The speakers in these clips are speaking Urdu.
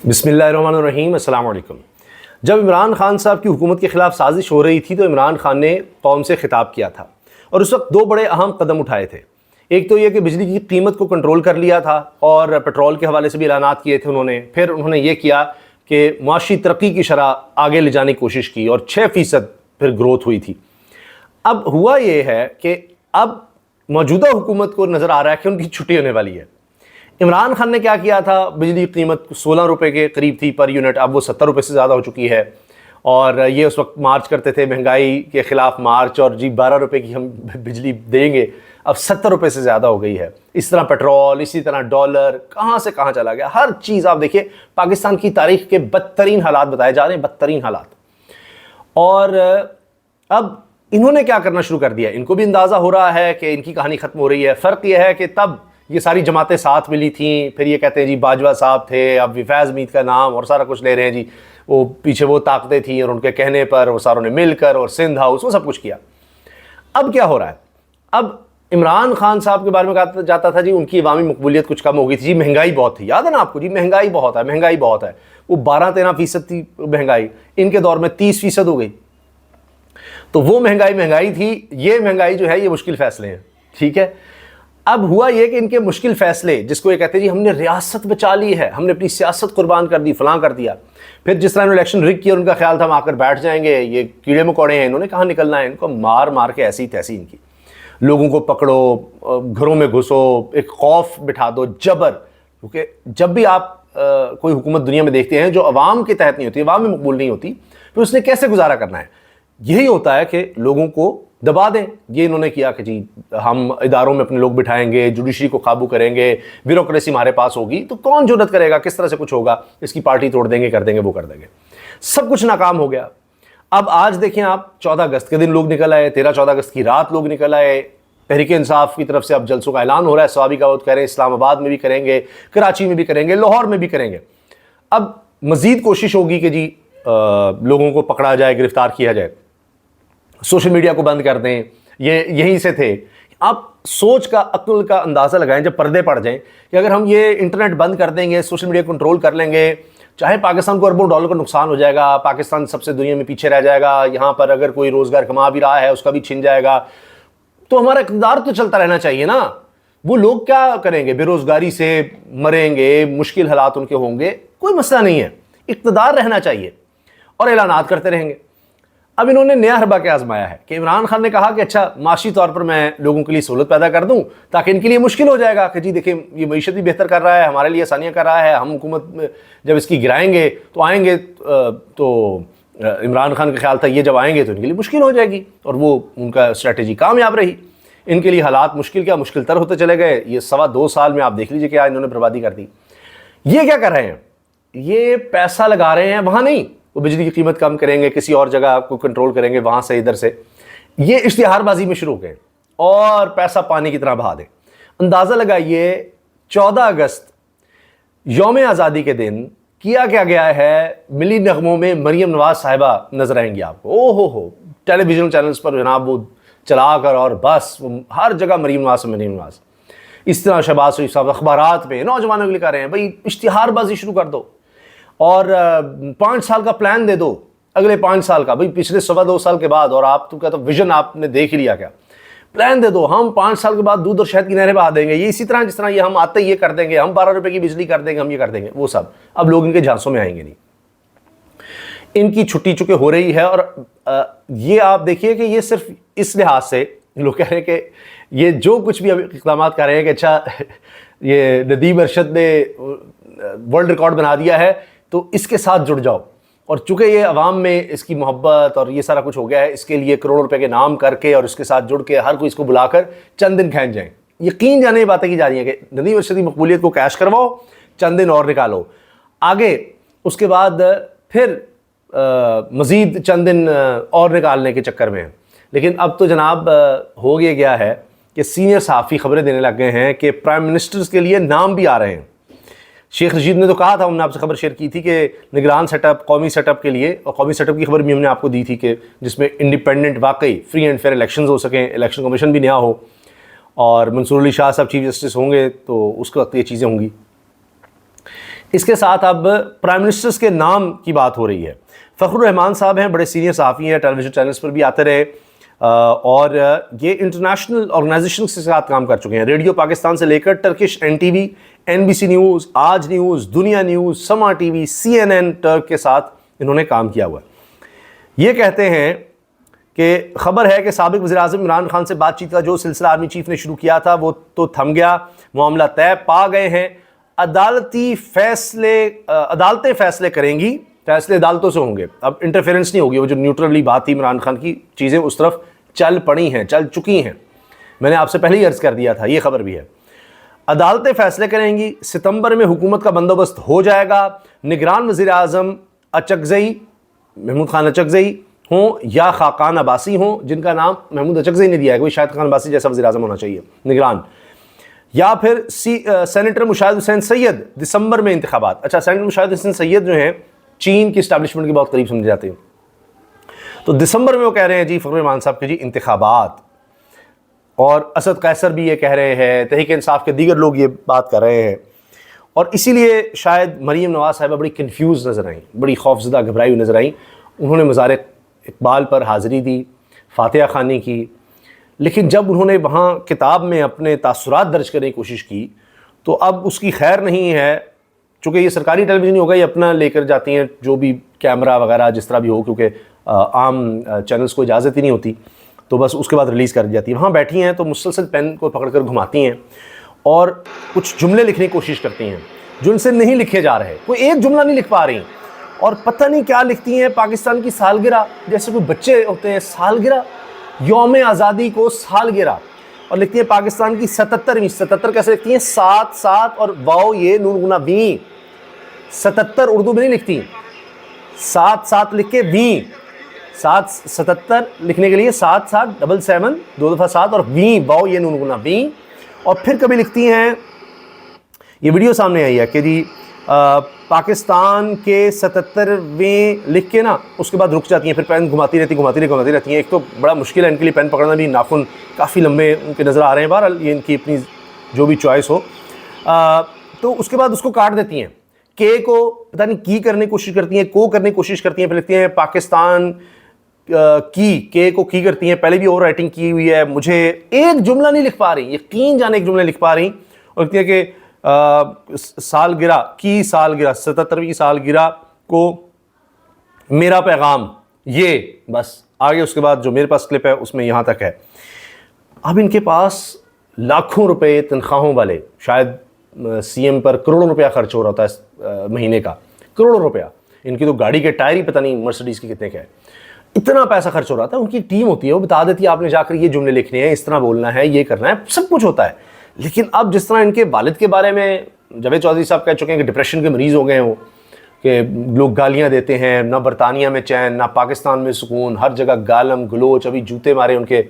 بسم اللہ الرحمن الرحیم. السلام علیکم. جب عمران خان صاحب کی حکومت کے خلاف سازش ہو رہی تھی تو عمران خان نے قوم سے خطاب کیا تھا اور اس وقت دو بڑے اہم قدم اٹھائے تھے. ایک تو یہ کہ بجلی کی قیمت کو کنٹرول کر لیا تھا اور پیٹرول کے حوالے سے بھی اعلانات کیے تھے انہوں نے. پھر انہوں نے یہ کیا کہ معاشی ترقی کی شرح آگے لے جانے کی کوشش کی اور 6% پھر گروتھ ہوئی تھی. اب ہوا یہ ہے کہ اب موجودہ حکومت کو نظر آ رہا ہے کہ ان کی چھٹی ہونے والی ہے. عمران خان نے کیا کیا تھا، بجلی قیمت 16 روپے کے قریب تھی پر یونٹ، اب وہ 70 روپے سے زیادہ ہو چکی ہے. اور یہ اس وقت مارچ کرتے تھے مہنگائی کے خلاف مارچ، اور 12 روپے کی ہم بجلی دیں گے، اب 70 روپے سے زیادہ ہو گئی ہے. اس طرح پیٹرول، اسی طرح ڈالر کہاں سے کہاں چلا گیا. ہر چیز آپ دیکھیے، پاکستان کی تاریخ کے بدترین حالات بتائے جا رہے ہیں، بدترین حالات. اور اب انہوں نے کیا کرنا شروع کر دیا، ان کو بھی اندازہ ہو رہا ہے کہ ان کی کہانی ختم ہو رہی ہے. فرق یہ ہے کہ تب یہ ساری جماعتیں ساتھ ملی تھیں، پھر یہ کہتے ہیں جی باجوہ صاحب تھے، اب فیض مید کا نام اور سارا کچھ لے رہے ہیں جی. وہ پیچھے وہ طاقتیں تھیں اور ان کے کہنے پر وہ ساروں نے مل کر، اور سندھ ہاؤس، وہ سب کچھ کیا. اب کیا ہو رہا ہے، اب عمران خان صاحب کے بارے میں کہا جاتا تھا جی ان کی عوامی مقبولیت کچھ کم ہو گئی تھی، جی مہنگائی بہت تھی. یاد ہے نا آپ کو، جی مہنگائی بہت ہے، مہنگائی بہت ہے. وہ 12-13% تھی مہنگائی، ان کے دور میں 30% ہو گئی. تو وہ مہنگائی تھی، یہ مہنگائی جو ہے یہ مشکل فیصلے ہیں. ٹھیک ہے، اب ہوا یہ کہ ان کے مشکل فیصلے، جس کو یہ کہتے ہیں جی ہم نے ریاست بچا لی ہے، ہم نے اپنی سیاست قربان کر دی، فلاں کر دیا. پھر جس طرح انہوں نے الیکشن رگ کیا، ان کا خیال تھا ہم آ کر بیٹھ جائیں گے، یہ کیڑے مکوڑے ہیں، انہوں نے کہاں نکلنا ہے. ان کو مار مار کے ایسی تیسی ان کی، لوگوں کو پکڑو، گھروں میں گھسو، ایک خوف بٹھا دو، جبر. کیونکہ جب بھی آپ کوئی حکومت دنیا میں دیکھتے ہیں جو عوام کے تحت نہیں ہوتی، عوام میں مقبول نہیں ہوتی، پھر اس نے کیسے گزارا کرنا ہے. یہی ہوتا ہے کہ لوگوں کو دبا دیں. یہ انہوں نے کیا کہ جی ہم اداروں میں اپنے لوگ بٹھائیں گے، جوڈیشری کو قابو کریں گے، بیوروکریسی ہمارے پاس ہوگی تو کون جرات کرے گا، کس طرح سے کچھ ہوگا، اس کی پارٹی توڑ دیں گے، کر دیں گے، وہ کر دیں گے. سب کچھ ناکام ہو گیا. اب آج دیکھیں آپ، 14 اگست کے دن لوگ نکل آئے، 13-14 اگست کی رات لوگ نکل آئے. تحریک انصاف کی طرف سے اب جلسوں کا اعلان ہو رہا ہے، ثوابی گاؤت کہہ رہے ہیں اسلام آباد میں بھی کریں گے، کراچی میں بھی کریں گے، لاہور میں بھی کریں گے. اب مزید کوشش ہوگی کہ جی لوگوں کو پکڑا جائے، گرفتار کیا جائے، سوشل میڈیا کو بند کر دیں. یہ یہیں سے تھے. آپ سوچ کا، عقل کا اندازہ لگائیں جب پردے پڑ جائیں کہ اگر ہم یہ انٹرنیٹ بند کر دیں گے، سوشل میڈیا کنٹرول کر لیں گے، چاہے پاکستان کو اربوں ڈالر کا نقصان ہو جائے گا، پاکستان سب سے دنیا میں پیچھے رہ جائے گا، یہاں پر اگر کوئی روزگار کما بھی رہا ہے اس کا بھی چھن جائے گا، تو ہمارا اقتدار تو چلتا رہنا چاہیے نا. وہ لوگ کیا کریں گے، بے روزگاری سے مریں گے، مشکل حالات ان کے ہوں گے، کوئی مسئلہ نہیں ہے، اقتدار رہنا چاہیے اور اعلانات کرتے رہیں گے. اب انہوں نے نیا حربہ کیا آزمایا ہے کہ عمران خان نے کہا کہ اچھا معاشی طور پر میں لوگوں کے لیے سہولت پیدا کر دوں تاکہ ان کے لیے مشکل ہو جائے گا کہ جی دیکھیں یہ معیشت بھی بہتر کر رہا ہے، ہمارے لیے آسانیاں کر رہا ہے، ہم حکومت جب اس کی گرائیں گے تو آئیں گے، تو عمران خان کا خیال تھا یہ جب آئیں گے تو ان کے لیے مشکل ہو جائے گی، اور وہ ان کا اسٹریٹجی کامیاب رہی. ان کے لیے حالات مشکل کیا مشکل تر ہوتے چلے گئے. یہ 2.25 سال میں آپ دیکھ لیجئے کہ انہوں نے بربادی کر دی. یہ کیا کر رہے ہیں، یہ پیسہ لگا رہے ہیں وہاں نہیں، وہ بجلی کی قیمت کم کریں گے، کسی اور جگہ کو کنٹرول کریں گے، وہاں سے ادھر سے. یہ اشتہار بازی میں شروع ہو گئے اور پیسہ پانی کی طرح بہا دیں. اندازہ لگائیے 14 اگست یوم آزادی کے دن کیا گیا ہے. ملی نغموں میں مریم نواز صاحبہ نظر آئیں گی آپ کو، او ہو ٹیلی ویژن چینلز پر جناب وہ چلا کر، اور بس ہر جگہ مریم نواز. اس طرح شہباز شریف صاحب اخبارات میں نوجوانوں کے لیے کہہ رہے ہیں بھائی اشتہار بازی شروع کر دو اور 5 سال کا پلان دے دو، اگلے 5 سال کا. بھائی پچھلے 2.25 سال کے بعد، اور آپ تو کہتے ویژن آپ نے دیکھ ہی لیا، کیا پلان دے دو، ہم 5 سال کے بعد دودھ اور شہد کی نہریں بہا دیں گے. یہ اسی طرح جس طرح یہ ہم آتے یہ کر دیں گے، ہم 12 روپے کی بجلی کر دیں گے، ہم یہ کر دیں گے، وہ سب. اب لوگ ان کے جھانسوں میں آئیں گے نہیں. ان کی چھٹی چکے ہو رہی ہے. اور یہ آپ دیکھیے کہ یہ صرف اس لحاظ سے لوگ کہہ رہے ہیں کہ یہ جو کچھ بھی اقدامات کر رہے ہیں کہ اچھا یہ ندیم ارشد نے ورلڈ ریکارڈ بنا دیا ہے تو اس کے ساتھ جڑ جاؤ. اور چونکہ یہ عوام میں اس کی محبت اور یہ سارا کچھ ہو گیا ہے، اس کے لیے کروڑوں روپے کے نام کر کے اور اس کے ساتھ جڑ کے ہر کوئی اس کو بلا کر چند دن کھینچ جائیں. یقین جانے یہ باتیں کی جا رہی ہیں کہ ندیم ارشد کی مقبولیت کو کیش کرواؤ، چند دن اور نکالو آگے، اس کے بعد پھر مزید چند دن اور نکالنے کے چکر میں. لیکن اب تو جناب ہو گیا ہے کہ سینئر صحافی خبریں دینے لگ گئے ہیں کہ پرائم منسٹرز کے لیے نام بھی آ رہے ہیں. شیخ رشید نے تو کہا تھا، ہم نے آپ سے خبر شیئر کی تھی کہ نگران سیٹ اپ، قومی سیٹ اپ کے لیے، اور قومی سیٹ اپ کی خبر بھی ہم نے آپ کو دی تھی کہ جس میں انڈیپینڈنٹ واقعی فری اینڈ فیئر الیکشنز ہو سکیں، الیکشن کمیشن بھی نیا ہو، اور منصور علی شاہ صاحب چیف جسٹس ہوں گے تو اس کے وقت یہ چیزیں ہوں گی. اس کے ساتھ اب پرائم منسٹرز کے نام کی بات ہو رہی ہے. فخر الرحمان صاحب ہیں, بڑے سینئر صحافی ہیں, ٹیلی ویژن چینلز پر بھی آتے رہے, اور یہ انٹرنیشنل آرگنائزیشن کے ساتھ کام کر چکے ہیں. ریڈیو پاکستان سے لے کر ٹرکش NTV, NBC نیوز, آج نیوز, دنیا نیوز, سما ٹی وی, CNN ٹرک کے ساتھ انہوں نے کام کیا ہوا ہے. یہ کہتے ہیں کہ خبر ہے کہ سابق وزیر اعظم عمران خان سے بات چیت کا جو سلسلہ آرمی چیف نے شروع کیا تھا وہ تو تھم گیا, معاملہ طے پا گئے ہیں. عدالتیں فیصلے کریں گی, فیصلے عدالتوں سے ہوں گے, اب انٹرفیرنس نہیں ہوگی. وہ جو نیوٹرلی بات تھی عمران خان کی, چیزیں اس طرف چل پڑی ہیں, چل چکی ہیں. میں نے آپ سے پہلے ہی عرض کر دیا تھا, یہ خبر بھی ہے. عدالتیں فیصلے کریں گی, ستمبر میں حکومت کا بندوبست ہو جائے گا. نگران وزیر اعظم اچکزئی, محمود خان اچکزئی ہوں یا خاقان عباسی ہوں, جن کا نام محمود اچکزئی نے دیا ہے, کوئی شاہد خان عباسی جیسا وزیر اعظم ہونا چاہیے نگران, یا پھر سینیٹر مشاہد حسین سید, دسمبر میں انتخابات. اچھا, سینیٹر مشاہد حسین سید جو ہیں چین کی اسٹیبلشمنٹ کے بہت قریب سمجھے جاتے ہیں, تو دسمبر میں وہ کہہ رہے ہیں جی فخر الرحمان صاحب کے جی انتخابات. اور اسد قیصر بھی یہ کہہ رہے ہیں, تحریک انصاف کے دیگر لوگ یہ بات کر رہے ہیں. اور اسی لیے شاید مریم نواز صاحبہ بڑی کنفیوز نظر آئیں, بڑی خوفزدہ گھبرائی ہوئی نظر آئیں. انہوں نے مزار اقبال پر حاضری دی, فاتحہ خوانی کی, لیکن جب انہوں نے وہاں کتاب میں اپنے تاثرات درج کرنے کی کوشش کی تو اب اس کی خیر نہیں ہے. چونکہ یہ سرکاری ٹیلی ویژن ہوگا, یہ اپنا لے کر جاتی ہیں جو بھی کیمرہ وغیرہ جس طرح بھی ہو, کیونکہ عام چینلز کو اجازت ہی نہیں ہوتی, تو بس اس کے بعد ریلیز کر دی جاتی ہے. وہاں بیٹھی ہیں تو مسلسل پین کو پکڑ کر گھماتی ہیں اور کچھ جملے لکھنے کی کوشش کرتی ہیں جو ان سے نہیں لکھے جا رہے, کوئی ایک جملہ نہیں لکھ پا رہی, اور پتہ نہیں کیا لکھتی ہیں. پاکستان کی سالگرہ, جیسے کوئی بچے ہوتے ہیں, سالگرہ, یوم آزادی کو سالگرہ, اور لکھتی ہیں پاکستان کی 77ویں. 77 کیسے لکھتی ہیں؟ 7 اور واو یہ نون گنا ویں. 77 اردو میں نہیں لکھتی, 7 لکھ کے ویں, 77 لکھنے کے لیے 7 7 2 دفعہ 7 اور ویں, واو یہ نون گنا ویں. اور پھر کبھی لکھتی ہیں, یہ ویڈیو سامنے آئی ہے کہ جی پاکستان کے 77ویں لکھ کے نا اس کے بعد رک جاتی ہیں, پھر پین گھماتی رہتی ہیں. ایک تو بڑا مشکل ہے ان کے لیے پین پکڑنا بھی, ناخن کافی لمبے ان کے نظر آ رہے ہیں. بہرحال یہ ان کی اپنی جو بھی چوائس ہو. تو اس کے بعد اس کو کاٹ دیتی ہیں, کے کو پتہ نہیں کی کرنے کی کوشش کرتی ہیں, کو کرنے کی کوشش کرتی ہیں, پھر لکھتی ہیں پاکستان کی, کے کو کی کرتی ہیں. پہلے بھی اوور رائٹنگ کی ہوئی ہے, مجھے ایک جملہ نہیں لکھ پا رہی, یقین جانے ایک جملہ لکھ پا رہی. اور لکھتی ہے کہ سالگرہ کی سالگرہ 77ویں سالگرہ کو میرا پیغام, یہ بس آگے اس کے بعد جو میرے پاس کلپ ہے اس میں یہاں تک ہے. اب ان کے پاس لاکھوں روپے تنخواہوں والے, شاید CM پر کروڑوں روپیہ خرچ ہو رہا ہوتا ہے مہینے کا, کروڑوں روپیہ. ان کی تو گاڑی کے ٹائر ہی پتہ نہیں مرسڈیز کے کتنے کا ہے, اتنا پیسہ خرچ ہو رہا تھا. ان کی ٹیم ہوتی ہے, وہ بتا دیتی ہے آپ نے جا کر یہ جملے لکھنے ہیں, اس طرح بولنا ہے, یہ کرنا ہے, سب کچھ ہوتا ہے. لیکن اب جس طرح ان کے والد کے بارے میں جاوید چودھری صاحب کہہ چکے ہیں کہ ڈپریشن کے مریض ہو گئے ہیں وہ, کہ لوگ گالیاں دیتے ہیں, نہ برطانیہ میں چین, نہ پاکستان میں سکون, ہر جگہ گالم گلوچ. ابھی جوتے مارے ان کے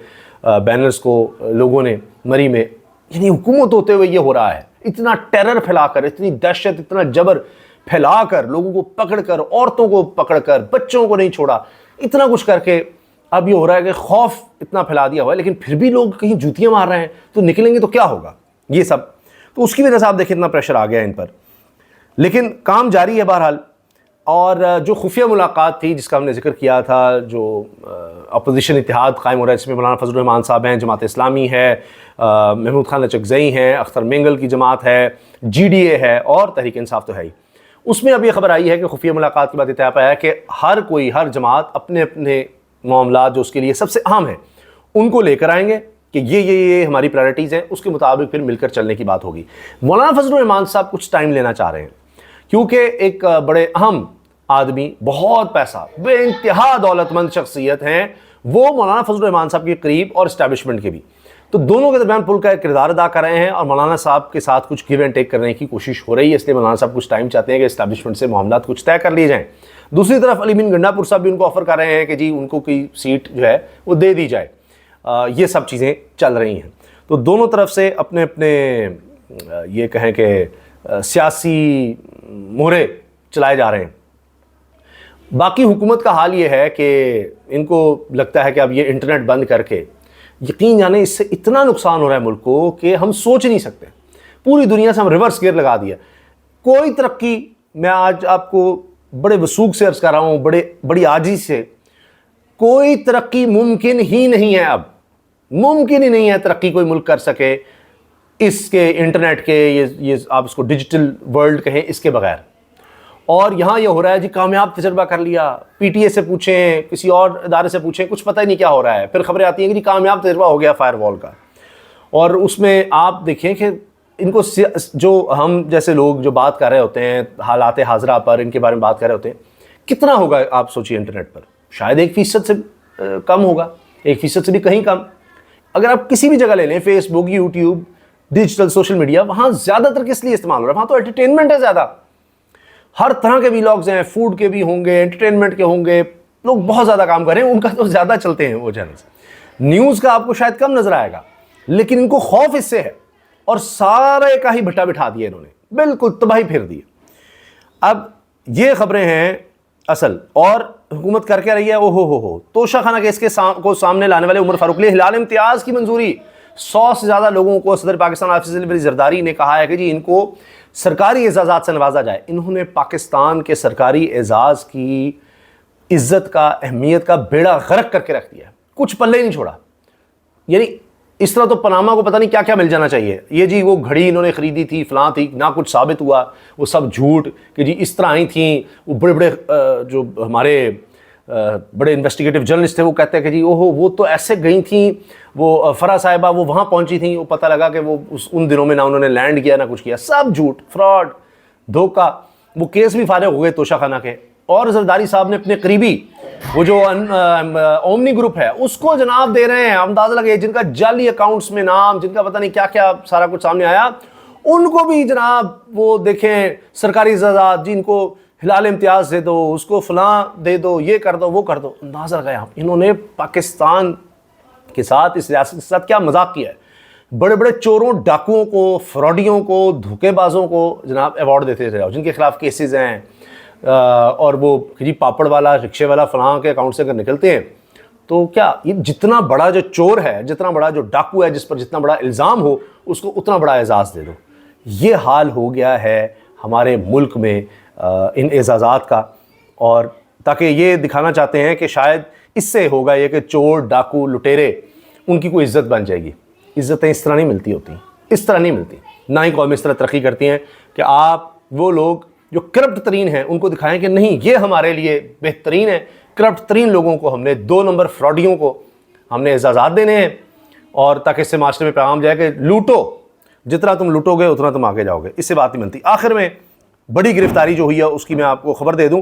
بینرز کو لوگوں نے مری میں. یعنی حکومت ہوتے ہوئے یہ ہو رہا ہے, اتنا ٹیرر پھیلا کر, اتنی دہشت, اتنا جبر پھیلا کر, لوگوں کو پکڑ کر, عورتوں کو پکڑ کر, بچوں کو نہیں چھوڑا, اتنا کچھ کر کے اب یہ ہو رہا ہے کہ خوف اتنا پھیلا دیا ہوا ہے. لیکن پھر بھی لوگ کہیں جوتیاں مار رہے ہیں, تو نکلیں گے تو کیا ہوگا یہ سب. تو اس کی وجہ سے آپ دیکھیں اتنا پریشر آ گیا ان پر. لیکن کام جاری ہے بہرحال. اور جو خفیہ ملاقات تھی جس کا ہم نے ذکر کیا تھا, جو اپوزیشن اتحاد قائم ہو رہا ہے, جس میں مولانا فضل الرحمان صاحب ہیں, جماعت اسلامی ہے, محمود خان اچکزئی ہیں, اختر مینگل کی جماعت ہے, GDA ہے, اور تحریک انصاف تو ہے ہی. اس میں اب یہ خبر آئی ہے کہ خفیہ ملاقات کے بعد طے پایا ہے کہ ہر جماعت اپنے اپنے معاملات جو اس کے لیے سب سے اہم ہیں ان کو لے کر آئیں گے کہ یہ ہماری پرائرٹیز ہیں, اس کے مطابق پھر مل کر چلنے کی بات ہوگی. مولانا فضل الرحمان صاحب کچھ ٹائم لینا چاہ رہے ہیں, کیونکہ ایک بڑے اہم آدمی, بہت پیسہ, بے انتہا دولت مند شخصیت ہیں, وہ مولانا فضل الرحمان صاحب کے قریب اور اسٹیبلشمنٹ کے بھی. تو دونوں کے درمیان پل کا ایک کردار ادا کر رہے ہیں, اور مولانا صاحب کے ساتھ کچھ گیو اینڈ ٹیک کرنے کی کوشش ہو رہی ہے. اس لیے مولانا صاحب کچھ ٹائم چاہتے ہیں کہ اسٹیبلشمنٹ سے معاملات کچھ طے کر لیے جائیں. دوسری طرف علی بن گنڈا پور صاحب بھی ان کو آفر کر رہے ہیں کہ جی ان کو کوئی سیٹ جو ہے وہ دے دی جائے. یہ سب چیزیں چل رہی ہیں. تو دونوں طرف سے اپنے اپنے یہ کہیں کہ سیاسی مہرے چلائے جا رہے ہیں. باقی حکومت کا حال یہ ہے کہ ان کو لگتا ہے کہ اب یہ انٹرنیٹ بند کر کے, یقین جانے اس سے اتنا نقصان ہو رہا ہے ملک کو کہ ہم سوچ نہیں سکتے. پوری دنیا سے ہم ریورس گیئر لگا دیا, کوئی ترقی میں آج آپ کو بڑے وثوق سے عرض کر رہا ہوں, بڑی عاجزی سے, کوئی ترقی ممکن ہی نہیں ہے. اب ممکن ہی نہیں ہے ترقی کوئی ملک کر سکے اس کے انٹرنیٹ کے, یہ آپ اس کو ڈیجیٹل ورلڈ کہیں, اس کے بغیر. اور یہاں یہ ہو رہا ہے جی کامیاب تجربہ کر لیا, پی ٹی اے سے پوچھیں, کسی اور ادارے سے پوچھیں, کچھ پتہ ہی نہیں کیا ہو رہا ہے. پھر خبریں آتی ہیں کہ جی کامیاب تجربہ ہو گیا فائر وال کا. اور اس میں آپ دیکھیں کہ ان کو جو ہم جیسے لوگ جو بات کر رہے ہوتے ہیں حالات حاضرہ پر, ان کے بارے میں بات کر رہے ہوتے ہیں, کتنا ہوگا آپ سوچیے انٹرنیٹ پر؟ شاید 1% سے کم ہوگا, 1% سے بھی کہیں کم. اگر آپ کسی بھی جگہ لے لیں, فیس بک, یوٹیوب, ڈیجیٹل سوشل میڈیا, وہاں زیادہ تر کس لیے استعمال ہو رہا ہے؟ وہاں تو انٹرٹینمنٹ ہے زیادہ. ہر طرح کے ویلاگز ہیں, فوڈ کے بھی ہوں گے, انٹرٹینمنٹ کے ہوں گے, لوگ بہت زیادہ کام کر رہے ہیں, ان کا تو زیادہ چلتے ہیں وہ چینلز. نیوز کا آپ کو شاید کم نظر آئے گا, لیکن ان کو خوف اس سے ہے, اور سارے کا ہی بھٹا بٹھا دیا انہوں نے, بالکل تباہی پھیر دی. اب یہ خبریں ہیں اصل. اور حکومت کر کے رہی ہے, ہو توشہ خانہ کیس کو سامنے لانے والے عمر فاروق لیے ہلال امتیاز کی منظوری. 100 سے زیادہ لوگوں کو صدر پاکستان حافظ علی زرداری نے کہا ہے کہ جی ان کو سرکاری اعزازات سے نوازا جائے. انہوں نے پاکستان کے سرکاری اعزاز کی عزت کا, اہمیت کا بیڑا غرق کر کے رکھ دیا ہے, کچھ پلے نہیں چھوڑا. یعنی اس طرح تو پاناما کو پتہ نہیں کیا کیا مل جانا چاہیے. یہ جی وہ گھڑی انہوں نے خریدی تھی, فلاں تھی, نہ کچھ ثابت ہوا, وہ سب جھوٹ کہ جی اس طرح آئی تھیں. وہ بڑے بڑے جو ہمارے بڑے انویسٹیگیٹو جرنلسٹ تھے وہ کہتے ہیں کہ جی وہ تو ایسے گئی تھیں, وہ فرا صاحبہ وہ وہاں پہنچی تھیں, وہ پتہ لگا کہ وہ ان دنوں میں نہ انہوں نے لینڈ کیا نہ کچھ کیا. سب جھوٹ, فراڈ, دھوکہ. وہ کیس بھی فارغ ہو گئے توشہ خانہ کے. اور زرداری صاحب نے اپنے قریبی وہ جو اومنی گروپ ہے اس کو جناب دے رہے ہیں, اندازہ لگے, جن کا جعلی اکاؤنٹس میں نام, جن کا پتہ نہیں کیا کیا سارا کچھ سامنے آیا, ان کو بھی جناب وہ دیکھیں سرکاری اعزازات, جی ان کو ہلال امتیاز دے دو, اس کو فلاں دے دو, یہ کر دو, وہ کر دو. اندازہ لگایا انہوں نے پاکستان کے ساتھ, اس ریاست کے ساتھ کیا مذاق کیا ہے. بڑے بڑے چوروں, ڈاکوؤں کو, فراڈیوں کو, دھوکے بازوں کو جناب ایوارڈ دیتے تھے, جن کے خلاف کیسز ہیں. اور وہ جی پاپڑ والا, رکشے والا فلاں کے اکاؤنٹ سے اگر نکلتے ہیں تو کیا یہ جتنا بڑا جو چور ہے, جتنا بڑا جو ڈاکو ہے, جس پر جتنا بڑا الزام ہو, اس کو اتنا بڑا اعزاز دے دو. یہ حال ہو گیا ہے ہمارے ملک میں ان اعزازات کا. اور تاکہ یہ دکھانا چاہتے ہیں کہ شاید اس سے ہوگا یہ کہ چور, ڈاکو, لٹیرے, ان کی کوئی عزت بن جائے گی. عزتیں اس طرح نہیں ملتی ہوتی, اس طرح نہیں ملتی. نہ ہی قومیں اس طرح ترقی کرتی ہیں کہ آپ وہ لوگ جو کرپٹ ترین ہیں ان کو دکھائیں کہ نہیں یہ ہمارے لیے بہترین ہے. کرپٹ ترین لوگوں کو ہم نے, 2 نمبر فراڈیوں کو ہم نے اعزازات دینے ہیں, اور تاکہ اس سے معاشرے میں پیغام جائے کہ لوٹو, جتنا تم لوٹو گے اتنا تم آگے جاؤ گے. اس سے بات نہیں بنتی. آخر میں بڑی گرفتاری جو ہوئی ہے اس کی میں آپ کو خبر دے دوں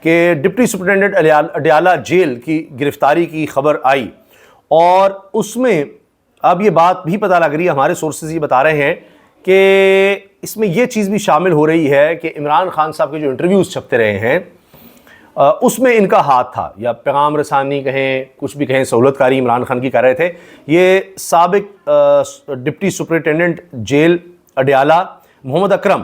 کہ ڈپٹی سپرنٹینڈنٹ اڈیالہ جیل کی گرفتاری کی خبر آئی, اور اس میں اب یہ بات بھی پتہ لگ رہی ہے, ہمارے سورسز یہ بتا رہے ہیں کہ اس میں یہ چیز بھی شامل ہو رہی ہے کہ عمران خان صاحب کے جو انٹرویوز چھپتے رہے ہیں اس میں ان کا ہاتھ تھا, یا پیغام رسانی کہیں, کچھ بھی کہیں, سہولت کاری عمران خان کی کر رہے تھے. یہ سابق ڈپٹی سپرنٹینڈنٹ جیل اڈیالہ محمد اکرم,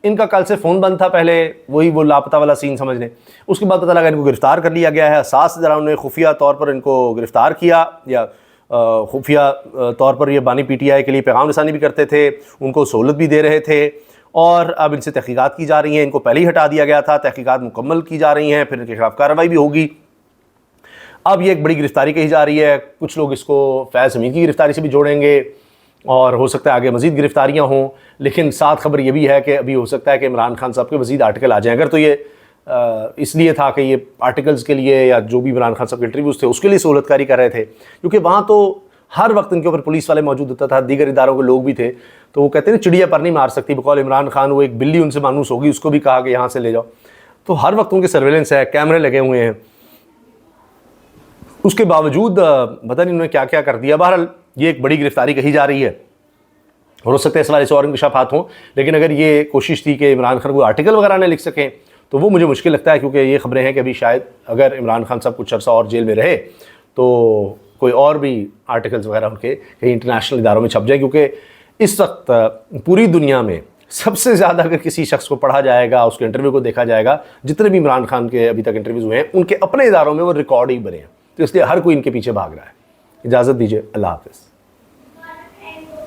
ان کا کل سے فون بند تھا. پہلے وہی وہ لاپتہ والا سین سمجھ لیں. اس کے بعد پتہ لگا ان کو گرفتار کر لیا گیا ہے. اساس ذرا انہوں نے خفیہ طور پر ان کو گرفتار کیا, یا خفیہ طور پر یہ بانی پی ٹی آئی کے لیے پیغام رسانی بھی کرتے تھے, ان کو سہولت بھی دے رہے تھے. اور اب ان سے تحقیقات کی جا رہی ہیں. ان کو پہلے ہی ہٹا دیا گیا تھا, تحقیقات مکمل کی جا رہی ہیں, پھر ان کے خلاف کارروائی بھی ہوگی. اب یہ ایک بڑی گرفتاری کہی جا رہی ہے. کچھ لوگ اس کو فیض حمید کی گرفتاری سے بھی جوڑیں گے, اور ہو سکتا ہے آگے مزید گرفتاریاں ہوں. لیکن ساتھ خبر یہ بھی ہے کہ ابھی ہو سکتا ہے کہ عمران خان صاحب کے مزید آرٹیکل آ جائیں. اگر تو یہ اس لیے تھا کہ یہ آرٹیکلز کے لیے, یا جو بھی عمران خان صاحب کے انٹرویوز تھے اس کے لیے سہولت کاری کر رہے تھے, کیونکہ وہاں تو ہر وقت ان کے اوپر پولیس والے موجود ہوتا تھا, دیگر اداروں کے لوگ بھی تھے. تو وہ کہتے ہیں چڑیا پر نہیں مار سکتی, بقول عمران خان وہ ایک بلی ان سے مانوس ہوگی, اس کو بھی کہا کہ یہاں سے لے جاؤ. تو ہر وقت ان کے سرویلنس ہے, کیمرے لگے ہوئے ہیں. اس کے باوجود پتہ نہیں انہوں نے کیا کیا کر دیا. بہرحال یہ ایک بڑی گرفتاری کہی جا رہی ہے, اور ہو سکتا ہے اس والے سے اور انکشافات ہوں. لیکن اگر یہ کوشش تھی کہ عمران خان کو آرٹیکل وغیرہ نہ لکھ سکیں تو وہ مجھے مشکل لگتا ہے, کیونکہ یہ خبریں ہیں کہ ابھی شاید اگر عمران خان صاحب کچھ عرصہ اور جیل میں رہے تو کوئی اور بھی آرٹیکلز وغیرہ ان کے کہیں انٹرنیشنل اداروں میں چھپ جائے. کیونکہ اس وقت پوری دنیا میں سب سے زیادہ اگر کسی شخص کو پڑھا جائے گا, اس کے انٹرویو کو دیکھا جائے گا, جتنے بھی عمران خان کے ابھی تک انٹرویوز ہوئے ہیں ان کے اپنے اداروں میں وہ ریکارڈ ہی بنے ہیں. تو اس لیے ہر کوئی ان کے پیچھے بھاگ رہا ہے. اجازت دیجیے, اللہ حافظ.